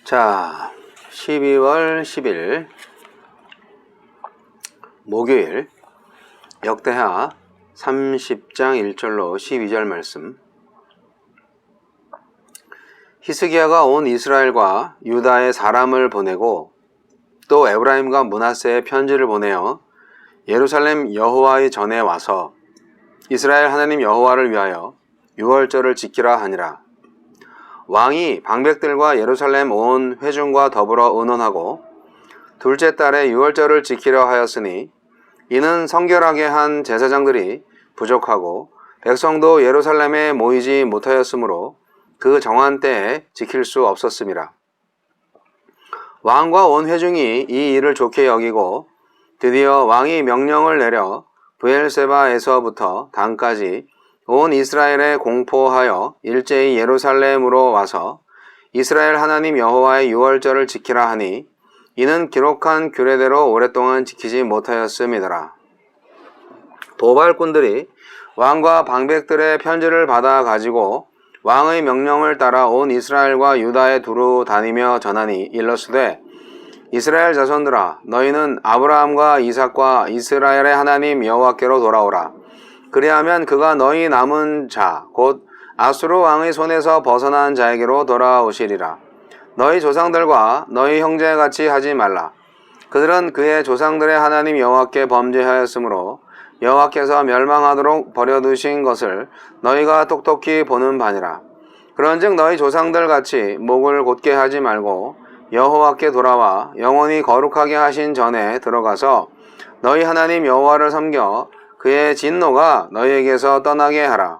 자, 12월 10일 목요일 역대하 30장 1절로 12절 말씀. 히스기야가 온 이스라엘과 유다의 사람을 보내고 또 에브라임과 므낫세에 편지를 보내어 예루살렘 여호와의 전에 와서 이스라엘 하나님 여호와를 위하여 유월절을 지키라 하니라. 왕이 방백들과 예루살렘 온 회중과 더불어 의논하고 둘째 달에 유월절을 지키려 하였으니 이는 성결하게 한 제사장들이 부족하고 백성도 예루살렘에 모이지 못하였으므로 그 정한 때에 지킬 수 없었음이라. 왕과 온 회중이 이 일을 좋게 여기고 드디어 왕이 명령을 내려 브엘세바에서부터 단까지 온 이스라엘에 공포하여 일제히 예루살렘으로 와서 이스라엘 하나님 여호와의 유월절을 지키라 하니 이는 기록한 규례대로 오랫동안 지키지 못하였음이더라. 도발꾼들이 왕과 방백들의 편지를 받아 가지고 왕의 명령을 따라 온 이스라엘과 유다에 두루 다니며 전하니 일러스되 이스라엘 자손들아 너희는 아브라함과 이삭과 이스라엘의 하나님 여호와께로 돌아오라. 그리하면 그가 너희 남은 자 곧 아수르 왕의 손에서 벗어난 자에게로 돌아오시리라. 너희 조상들과 너희 형제같이 하지 말라. 그들은 그의 조상들의 하나님 여호와께 범죄하였으므로 여호와께서 멸망하도록 버려두신 것을 너희가 똑똑히 보는 바니라. 그런즉 너희 조상들같이 목을 곧게 하지 말고 여호와께 돌아와 영원히 거룩하게 하신 전에 들어가서 너희 하나님 여호와를 섬겨 그의 진노가 너희에게서 떠나게 하라.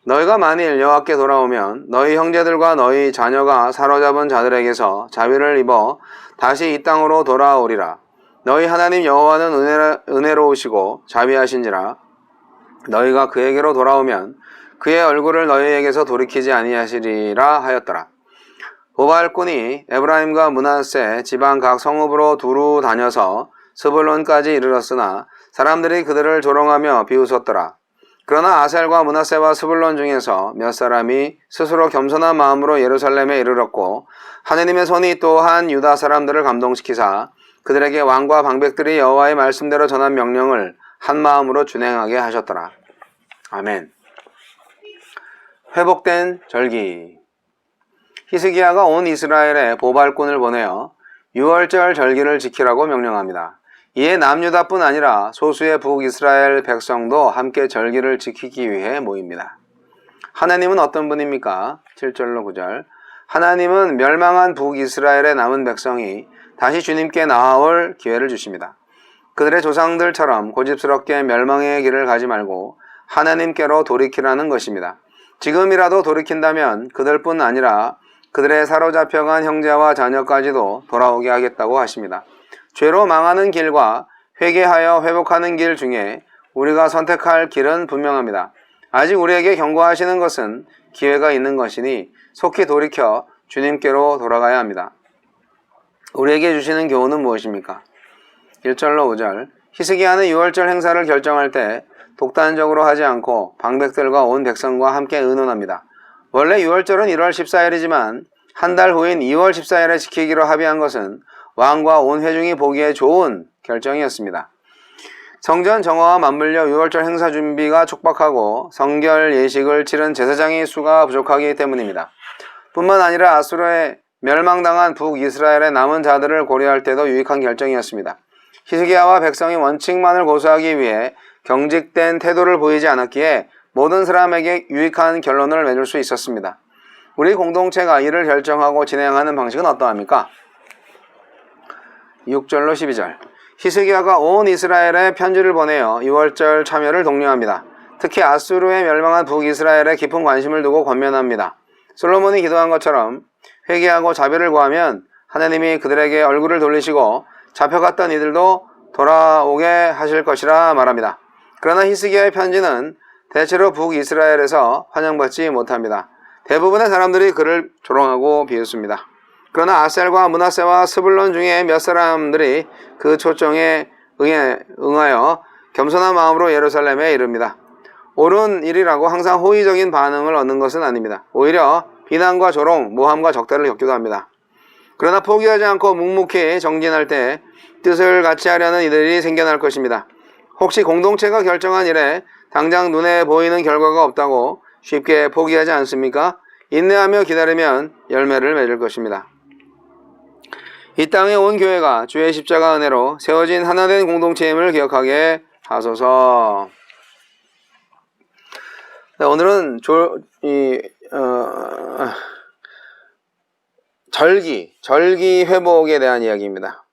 너희가 만일 여호와께 돌아오면 너희 형제들과 너희 자녀가 사로잡은 자들에게서 자비를 입어 다시 이 땅으로 돌아오리라. 너희 하나님 여호와는 은혜로우시고 자비하신지라. 너희가 그에게로 돌아오면 그의 얼굴을 너희에게서 돌이키지 아니하시리라 하였더라. 도발꾼이 에브라임과 므낫세 지방 각 성읍으로 두루 다녀서 스불론까지 이르렀으나 사람들이 그들을 조롱하며 비웃었더라. 그러나 아셀과 므낫세와 스불론 중에서 몇 사람이 스스로 겸손한 마음으로 예루살렘에 이르렀고 하느님의 손이 또한 유다 사람들을 감동시키사 그들에게 왕과 방백들이 여호와의 말씀대로 전한 명령을 한 마음으로 준행하게 하셨더라. 아멘. 회복된 절기. 히스기야가 온 이스라엘에 보발꾼을 보내어 유월절 절기를 지키라고 명령합니다. 이에 남유다뿐 아니라 소수의 북이스라엘 백성도 함께 절기를 지키기 위해 모입니다. 하나님은 어떤 분입니까? 7절로 9절. 하나님은 멸망한 북이스라엘의 남은 백성이 다시 주님께 나아올 기회를 주십니다. 그들의 조상들처럼 고집스럽게 멸망의 길을 가지 말고 하나님께로 돌이키라는 것입니다. 지금이라도 돌이킨다면 그들뿐 아니라 그들의 사로잡혀간 형제와 자녀까지도 돌아오게 하겠다고 하십니다. 죄로 망하는 길과 회개하여 회복하는 길 중에 우리가 선택할 길은 분명합니다. 아직 우리에게 경고하시는 것은 기회가 있는 것이니 속히 돌이켜 주님께로 돌아가야 합니다. 우리에게 주시는 교훈은 무엇입니까? 1절로 5절. 히스기야는 유월절 행사를 결정할 때 독단적으로 하지 않고 방백들과 온 백성과 함께 의논합니다. 원래 유월절은 1월 14일이지만 한 달 후인 2월 14일에 지키기로 합의한 것은 왕과 온 회중이 보기에 좋은 결정이었습니다. 성전 정화와 맞물려 유월절 행사 준비가 촉박하고 성결 예식을 치른 제사장의 수가 부족하기 때문입니다. 뿐만 아니라 아수르에 멸망당한 북이스라엘의 남은 자들을 고려할 때도 유익한 결정이었습니다. 히스기야와 백성이 원칙만을 고수하기 위해 경직된 태도를 보이지 않았기에 모든 사람에게 유익한 결론을 맺을 수 있었습니다. 우리 공동체가 이를 결정하고 진행하는 방식은 어떠합니까? 6절로 12절. 히스기야가 온 이스라엘에 편지를 보내어 유월절 참여를 독려합니다. 특히 아수르에 멸망한 북이스라엘에 깊은 관심을 두고 권면합니다. 솔로몬이 기도한 것처럼 회개하고 자비를 구하면 하나님이 그들에게 얼굴을 돌리시고 잡혀갔던 이들도 돌아오게 하실 것이라 말합니다. 그러나 히스기야의 편지는 대체로 북이스라엘에서 환영받지 못합니다. 대부분의 사람들이 그를 조롱하고 비웃습니다. 그러나 아셀과 므낫세와 스불론 중에 몇 사람들이 그 초청에 응하여 겸손한 마음으로 예루살렘에 이릅니다. 옳은 일이라고 항상 호의적인 반응을 얻는 것은 아닙니다. 오히려 비난과 조롱, 모함과 적대를 겪기도 합니다. 그러나 포기하지 않고 묵묵히 정진할 때 뜻을 같이 하려는 이들이 생겨날 것입니다. 혹시 공동체가 결정한 일에 당장 눈에 보이는 결과가 없다고 쉽게 포기하지 않습니까? 인내하며 기다리면 열매를 맺을 것입니다. 이 땅에 온 교회가 주의 십자가 은혜로 세워진 하나된 공동체임을 기억하게 하소서. 네, 오늘은 절기 회복에 대한 이야기입니다.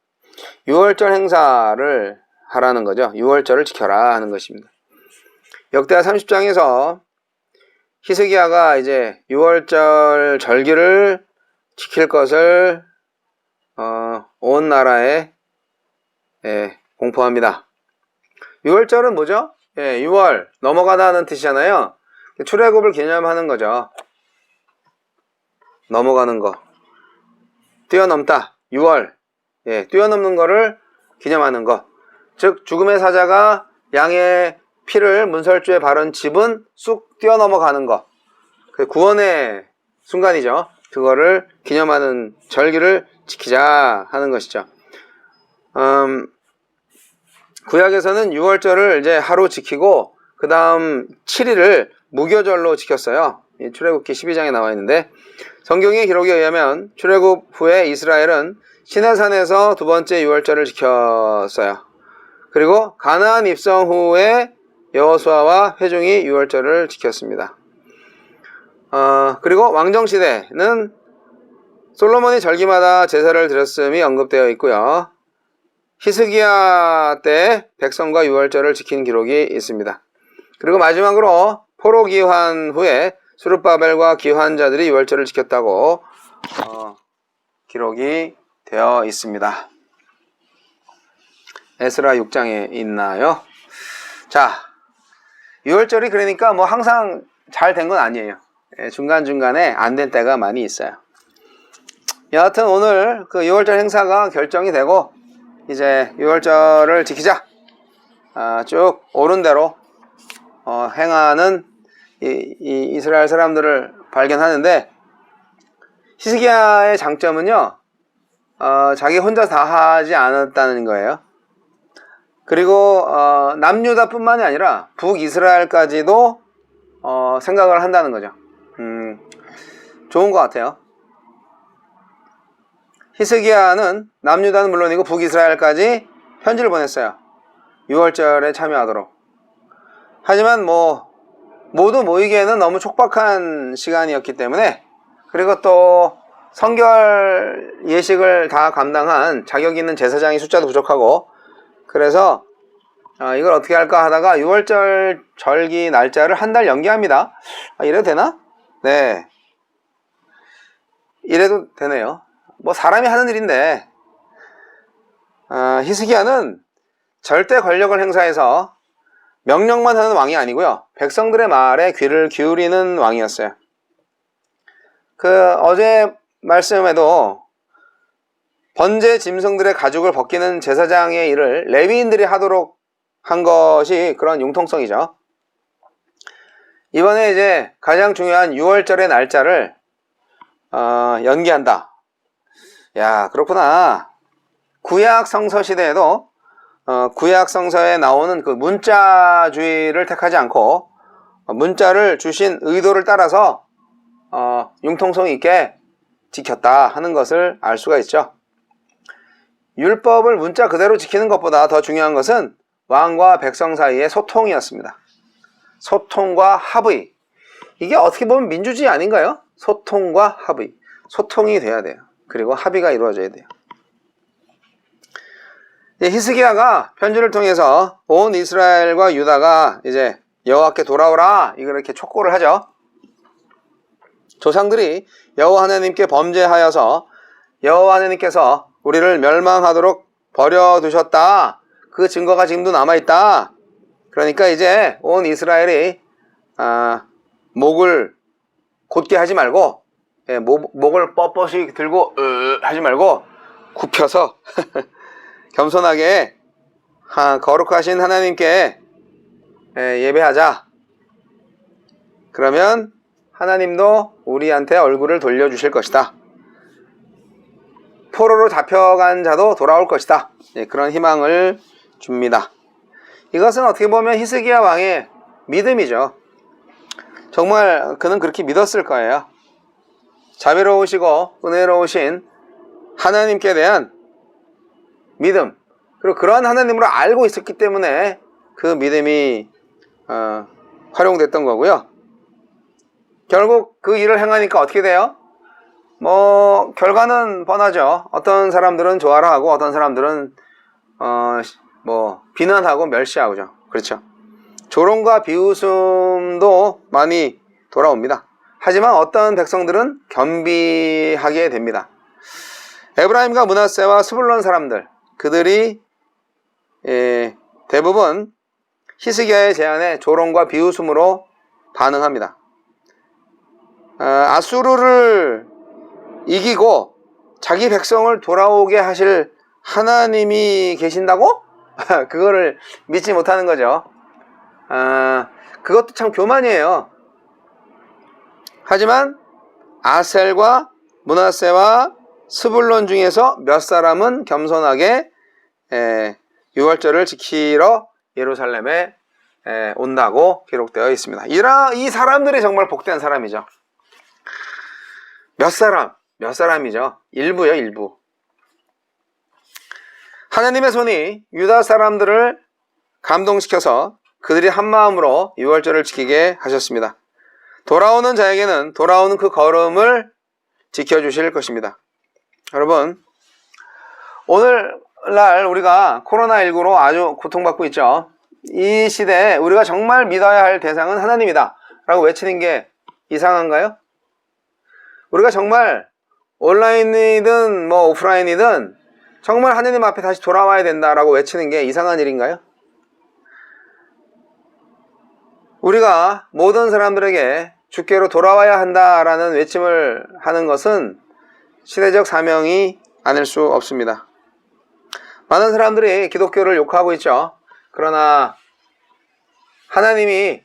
6월절 행사를 하라는 거죠. 6월절을 지켜라 하는 것입니다. 역대하 30장에서 히스기야가 이제 6월절 절기를 지킬 것을 온 나라에 공포합니다. 6월절은 뭐죠? 6월 넘어가다는 뜻이잖아요. 출애굽을 기념하는 거죠. 넘어가는 거. 뛰어넘다. 6월. 뛰어넘는 거를 기념하는 것. 즉 죽음의 사자가 양의 피를 문설주에 바른 집은 쑥 뛰어넘어가는 것. 그 구원의 순간이죠. 그거를 기념하는 절기를 지키자 하는 것이죠. 구약에서는 6월절을 이제 하루 지키고 그 다음 7일을 무교절로 지켰어요. 출애굽기 12장에 나와 있는데 성경의 기록에 의하면 출애굽 후에 이스라엘은 시내산에서 두 번째 6월절을 지켰어요. 그리고 가나안 입성 후에 여호수아와 회중이 6월절을 지켰습니다. 그리고 왕정시대는 솔로몬이 절기마다 제사를 드렸음이 언급되어 있고요. 히스기야 때 백성과 6월절을 지킨 기록이 있습니다. 그리고 마지막으로 포로 귀환 후에 스룹바벨과 귀환자들이 6월절을 지켰다고 기록이 되어 있습니다. 에스라 6장에 있나요? 자, 6월절이 그러니까 뭐 항상 잘 된 건 아니에요. 중간중간에 안 된 때가 많이 있어요. 여하튼 오늘 그 6월절 행사가 결정이 되고 이제 6월절을 지키자. 쭉 옳은 대로 행하는 이스라엘 사람들을 발견하는데 히스기야의 장점은요. 자기 혼자 다 하지 않았다는 거예요. 그리고 남유다뿐만이 아니라 북이스라엘까지도 생각을 한다는 거죠. 좋은 것 같아요. 히스기야는 남유다는 물론이고 북이스라엘까지 편지를 보냈어요. 6월절에 참여하도록. 하지만 모두 모이기에는 너무 촉박한 시간이었기 때문에 그리고 또 성결 예식을 다 감당한 자격 있는 제사장의 숫자도 부족하고 그래서 이걸 어떻게 할까 하다가 6월절 절기 날짜를 한 달 연기합니다. 이래도 되나? 네. 이래도 되네요. 사람이 하는 일인데 히스기야는 절대 권력을 행사해서 명령만 하는 왕이 아니고요. 백성들의 말에 귀를 기울이는 왕이었어요. 어제 말씀에도 번제 짐승들의 가죽을 벗기는 제사장의 일을 레위인들이 하도록 한 것이 그런 융통성이죠. 이번에 이제 가장 중요한 6월절의 날짜를 연기한다. 야, 그렇구나. 구약 성서 시대에도 구약 성서에 나오는 그 문자주의를 택하지 않고 문자를 주신 의도를 따라서 융통성 있게 지켰다 하는 것을 알 수가 있죠. 율법을 문자 그대로 지키는 것보다 더 중요한 것은 왕과 백성 사이의 소통이었습니다. 소통과 합의. 이게 어떻게 보면 민주주의 아닌가요? 소통과 합의. 소통이 돼야 돼요. 그리고 합의가 이루어져야 돼요. 히스기야가 편지를 통해서 온 이스라엘과 유다가 이제 여호와께 돌아오라 이렇게 촉구를 하죠. 조상들이 여호와 하나님께 범죄하여서 여호와 하나님께서 우리를 멸망하도록 버려두셨다. 그 증거가 지금도 남아있다. 그러니까 이제 온 이스라엘이 목을 곧게 하지 말고 목을 뻣뻣이 들고 하지 말고 굽혀서 겸손하게 거룩하신 하나님께 예배하자. 그러면 하나님도 우리한테 얼굴을 돌려주실 것이다. 포로로 잡혀간 자도 돌아올 것이다. 그런 희망을 줍니다. 이것은 어떻게 보면 히스기야 왕의 믿음이죠. 정말 그는 그렇게 믿었을 거예요. 자비로우시고 은혜로우신 하나님께 대한 믿음, 그리고 그러한 하나님으로 알고 있었기 때문에 그 믿음이 활용됐던 거고요. 결국 그 일을 행하니까 어떻게 돼요? 결과는 뻔하죠. 어떤 사람들은 좋아라 하고 어떤 사람들은 비난하고 멸시하고죠. 그렇죠. 조롱과 비웃음도 많이 돌아옵니다. 하지만 어떤 백성들은 겸비하게 됩니다. 에브라임과 므낫세와 스불론 사람들, 그들이 대부분 히스기야의 제안에 조롱과 비웃음으로 반응합니다. 아수르를 이기고 자기 백성을 돌아오게 하실 하나님이 계신다고? 그거를 믿지 못하는 거죠. 그것도 참 교만이에요. 하지만 아셀과 므낫세와 스불론 중에서 몇 사람은 겸손하게 유월절을 지키러 예루살렘에 온다고 기록되어 있습니다. 이 사람들이 정말 복된 사람이죠. 몇 사람이죠. 일부요, 일부. 하나님의 손이 유다 사람들을 감동시켜서 그들이 한마음으로 유월절을 지키게 하셨습니다. 돌아오는 자에게는 돌아오는 그 걸음을 지켜주실 것입니다. 여러분, 오늘날 우리가 코로나19로 아주 고통받고 있죠. 이 시대에 우리가 정말 믿어야 할 대상은 하나님이다 라고 외치는 게 이상한가요? 우리가 정말 온라인이든 오프라인이든 정말 하나님 앞에 다시 돌아와야 된다라고 외치는 게 이상한 일인가요? 우리가 모든 사람들에게 주께로 돌아와야 한다라는 외침을 하는 것은 시대적 사명이 아닐 수 없습니다. 많은 사람들이 기독교를 욕하고 있죠. 그러나 하나님이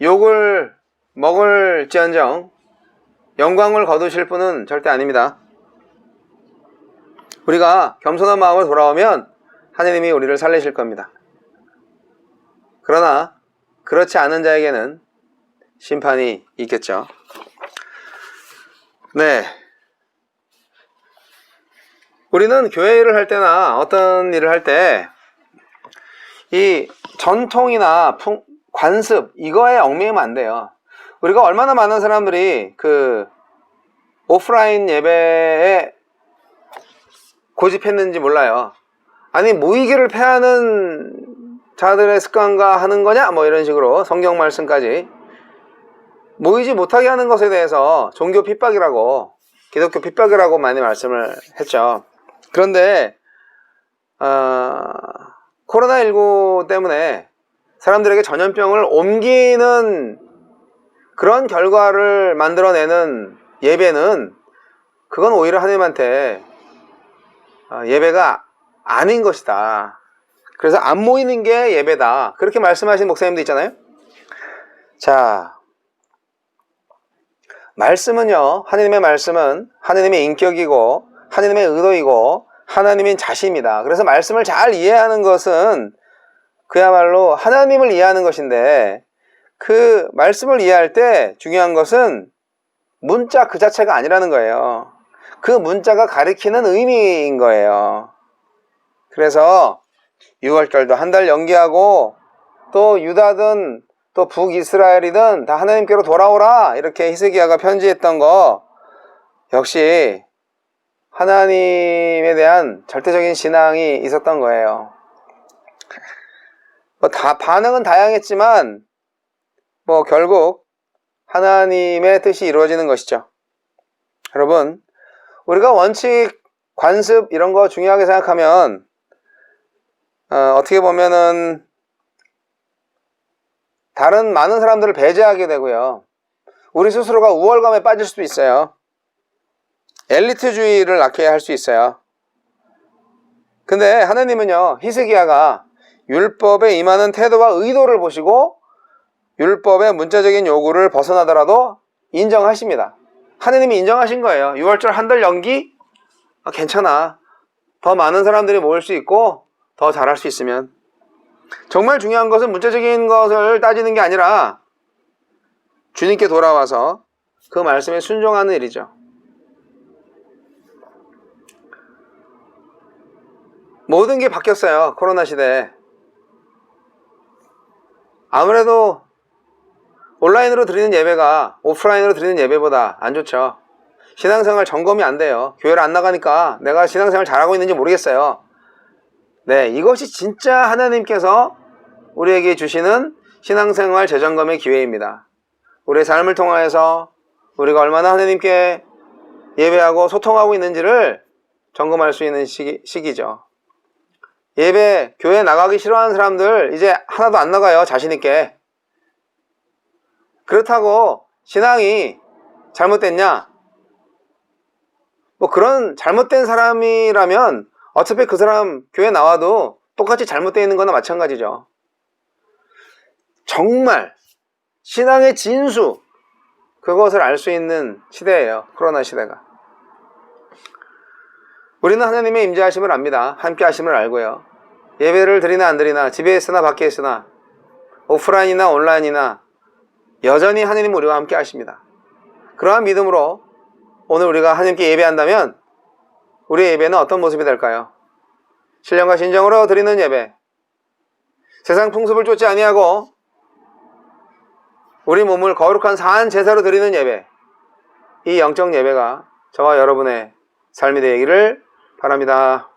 욕을 먹을지언정 영광을 거두실 분은 절대 아닙니다. 우리가 겸손한 마음으로 돌아오면 하나님이 우리를 살리실 겁니다. 그러나 그렇지 않은 자에게는 심판이 있겠죠. 네. 우리는 교회 일을 할 때나 어떤 일을 할 때 이 전통이나 관습 이거에 얽매이면 안 돼요. 우리가 얼마나 많은 사람들이 그 오프라인 예배에 고집했는지 몰라요. 아니 모이기를 패하는 자들의 습관과 하는 거냐? 이런 식으로 성경 말씀까지 모이지 못하게 하는 것에 대해서 종교 핍박이라고, 기독교 핍박이라고 많이 말씀을 했죠. 그런데 코로나19 때문에 사람들에게 전염병을 옮기는 그런 결과를 만들어내는 예배는 그건 오히려 하나님한테 예배가 아닌 것이다. 그래서 안 모이는 게 예배다. 그렇게 말씀하신 목사님도 있잖아요. 자, 말씀은요, 하나님의 말씀은 하나님의 인격이고 하나님의 의도이고 하나님인 자신입니다. 그래서 말씀을 잘 이해하는 것은 그야말로 하나님을 이해하는 것인데, 그 말씀을 이해할 때 중요한 것은 문자 그 자체가 아니라는 거예요. 그 문자가 가리키는 의미인 거예요. 그래서 6월절도 한 달 연기하고, 또 유다든 또 북이스라엘이든 다 하나님께로 돌아오라 이렇게 히스기야가 편지했던 거 역시 하나님에 대한 절대적인 신앙이 있었던 거예요. 다 반응은 다양했지만 결국 하나님의 뜻이 이루어지는 것이죠. 여러분, 우리가 원칙, 관습 이런 거 중요하게 생각하면 어떻게 보면은 다른 많은 사람들을 배제하게 되고요. 우리 스스로가 우월감에 빠질 수도 있어요. 엘리트주의를 낳게 할 수 있어요. 근데 하나님은요, 히스기야가 율법에 임하는 태도와 의도를 보시고 율법의 문자적인 요구를 벗어나더라도 인정하십니다. 하나님이 인정하신 거예요. 6월절 한 달 연기? 괜찮아. 더 많은 사람들이 모일 수 있고 더 잘할 수 있으면. 정말 중요한 것은 문자적인 것을 따지는 게 아니라 주님께 돌아와서 그 말씀에 순종하는 일이죠. 모든 게 바뀌었어요. 코로나 시대에. 아무래도 온라인으로 드리는 예배가 오프라인으로 드리는 예배보다 안 좋죠. 신앙생활 점검이 안 돼요. 교회를 안 나가니까 내가 신앙생활 잘하고 있는지 모르겠어요. 네, 이것이 진짜 하나님께서 우리에게 주시는 신앙생활 재점검의 기회입니다. 우리의 삶을 통하여서 우리가 얼마나 하나님께 예배하고 소통하고 있는지를 점검할 수 있는 시기죠. 예배, 교회 나가기 싫어하는 사람들 이제 하나도 안 나가요. 자신있게. 그렇다고 신앙이 잘못됐냐? 뭐 그런 잘못된 사람이라면 어차피 그 사람 교회 나와도 똑같이 잘못되어 있는 거나 마찬가지죠. 정말 신앙의 진수, 그것을 알 수 있는 시대예요. 코로나 시대가. 우리는 하나님의 임재하심을 압니다. 함께 하심을 알고요. 예배를 드리나 안 드리나, 집에 있으나 밖에 있으나, 오프라인이나 온라인이나 여전히 하나님 우리와 함께 하십니다. 그러한 믿음으로 오늘 우리가 하나님께 예배한다면 우리의 예배는 어떤 모습이 될까요? 신령과 진정으로 드리는 예배, 세상 풍습을 쫓지 아니하고 우리 몸을 거룩한 사한 제사로 드리는 예배, 이 영적 예배가 저와 여러분의 삶이 되기를 바랍니다.